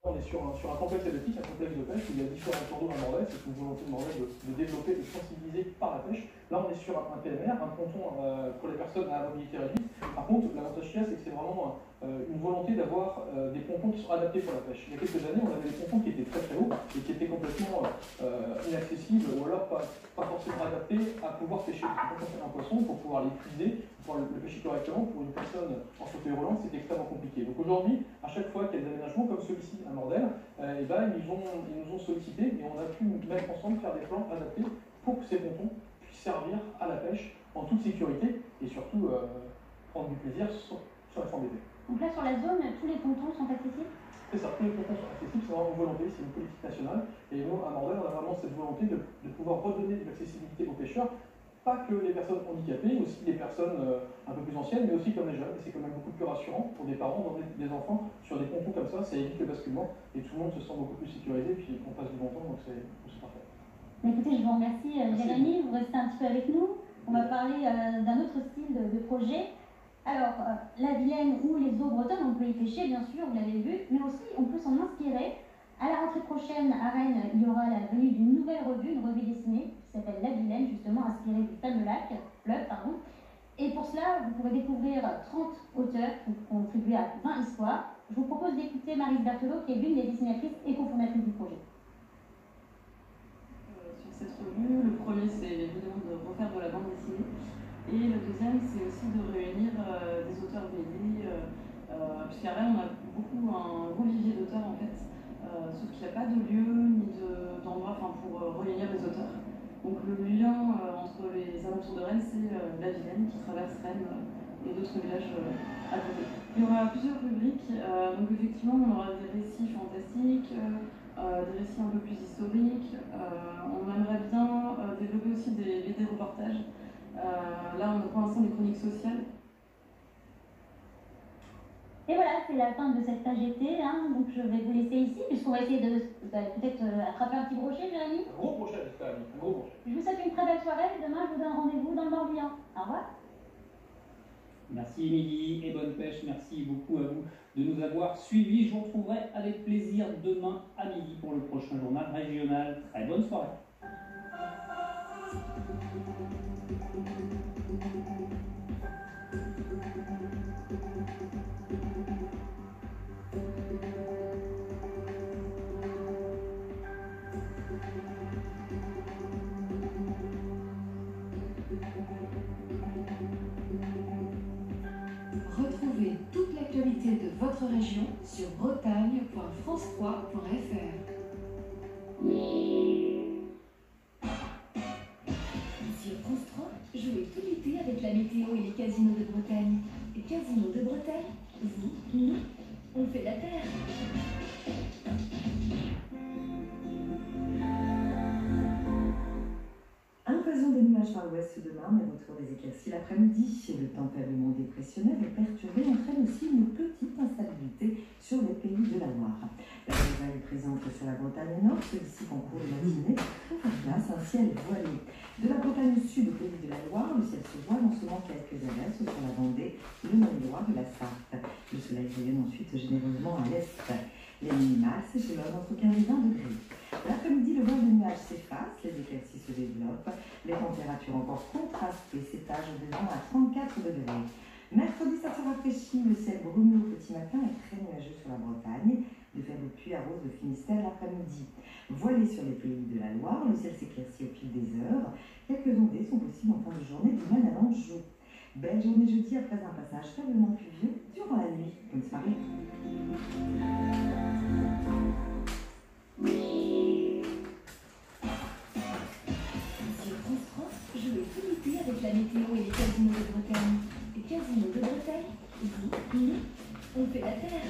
On est sur un complexe aquatique, un complexe de pêche où il y a différents cours d'eau à Mordel. C'est une volonté de Mordel de développer, de sensibiliser par la pêche. Là, on est sur un PMR, un ponton pour les personnes à mobilité réduite. Par contre, l'avantage qu'il y a, c'est que c'est vraiment une volonté d'avoir des pontons qui sont adaptés pour la pêche. Il y a quelques années, on avait des pontons qui étaient très très hauts et qui étaient complètement inaccessibles ou alors pas forcément adaptés à pouvoir pêcher. Quand on fait un poisson, pour pouvoir l'épuiser, pour pouvoir le pêcher correctement, pour une personne en fauteuil roulant, c'est extrêmement compliqué. Donc aujourd'hui, à chaque fois qu'il y a des aménagements comme celui-ci à Mordel, ils nous ont sollicité et on a pu mettre ensemble, faire des plans adaptés pour que ces pontons puissent servir à la pêche en toute sécurité et surtout prendre du plaisir sans être embêté. Donc là, sur la zone, tous les pontons sont accessibles? C'est ça, tous les pontons sont accessibles, c'est vraiment une volonté, c'est une politique nationale. Et nous, à Mordel, on a vraiment cette volonté de pouvoir redonner de l'accessibilité aux pêcheurs, pas que les personnes handicapées, aussi les personnes un peu plus anciennes, mais aussi comme les jeunes. Et c'est quand même beaucoup plus rassurant pour des parents d'emmener des enfants sur des pontons comme ça évite le basculement et tout le monde se sent beaucoup plus sécurisé, puis on passe du bon temps, donc c'est parfait. Écoutez, je vous remercie, Jérémy, vous restez un petit peu avec nous. On va parler d'un autre style de projet. Alors, la Vilaine ou les eaux bretonnes, on peut y pêcher, bien sûr, vous l'avez vu, mais aussi on peut s'en inspirer. À la rentrée prochaine, à Rennes, il y aura la venue d'une nouvelle revue, une revue dessinée, qui s'appelle La Vilaine, justement inspirée du fameux fleuve, pardon. Et pour cela, vous pourrez découvrir 30 auteurs qui ont contribué à 20 histoires. Je vous propose d'écouter Maryse Berthelot, qui est l'une des dessinatrices et cofondatrices du projet. Sur cette revue, le premier, c'est évidemment de refaire de la bande dessinée. Et le deuxième, c'est aussi de réunir des auteurs BD, puisqu'à Rennes, on a un gros vivier d'auteurs en fait, sauf qu'il n'y a pas de lieu ni d'endroit pour réunir les auteurs. Donc le lien entre les alentours de Rennes, c'est la Vilaine qui traverse Rennes et d'autres villages à côté. Il y aura plusieurs rubriques, donc effectivement, on aura des récits fantastiques, des récits un peu plus historiques. On aimerait bien développer aussi des BD reportages. Là, on a pour l'instant des chroniques sociales. Et voilà, c'est la fin de cette page été, donc je vais vous laisser ici, puisqu'on va essayer de peut-être attraper un petit brochet, Jérémy. Un gros brochet, j'espère, un gros brochet. Je vous souhaite une très belle soirée, et demain je vous donne rendez-vous dans le Morbihan. Au revoir. Merci Émilie et bonne pêche, merci beaucoup à vous de nous avoir suivis. Je vous retrouverai avec plaisir demain à midi pour le prochain journal régional. Très bonne soirée. Retrouvez toute l'actualité de votre région sur bretagne.france3.fr. Sur France 3, jouez tout l'été avec la météo et les casinos de Bretagne. Les casinos de Bretagne, vous, nous, on fait la terre. Invasion des nuages par l'ouest demain, mais retour des éclaircies l'après-midi. Le temps faiblement dépressionnel et perturbé entraîne aussi une petite instabilité sur les pays de la Loire. La brise est présente sur la Bretagne Nord, celui-ci concourt de matinée, pour faire place un ciel voilé. De la Bretagne sud au pays de la Loire, le ciel se voile en semant quelques averses sur la Vendée et le Maine-et-Loire de la Sarthe. Le soleil rayonne ensuite généreusement à l'est. Les minimales s'échelonnent entre 15 et 20 degrés. L'après-midi, le voile de nuages s'efface, les éclaircies se développent, les températures encore contrastées s'étagent de 20 à 34 degrés. Mercredi, ça se rafraîchit, le ciel brumeux au petit matin est très nuageux sur la Bretagne. De faibles pluies arrosent le Finistère l'après-midi. Voilé sur les pays de la Loire, le ciel s'éclaircit au fil des heures. Quelques ondées sont possibles en fin de journée du Maine à l'Anjou. Belle journée jeudi après un passage faiblement pluvieux durant la nuit. Bonne soirée. Sur France 3, jouez tout l'été avec la météo et les casinos de Bretagne. Les casinos de Bretagne, vous, nous, on fait la terre.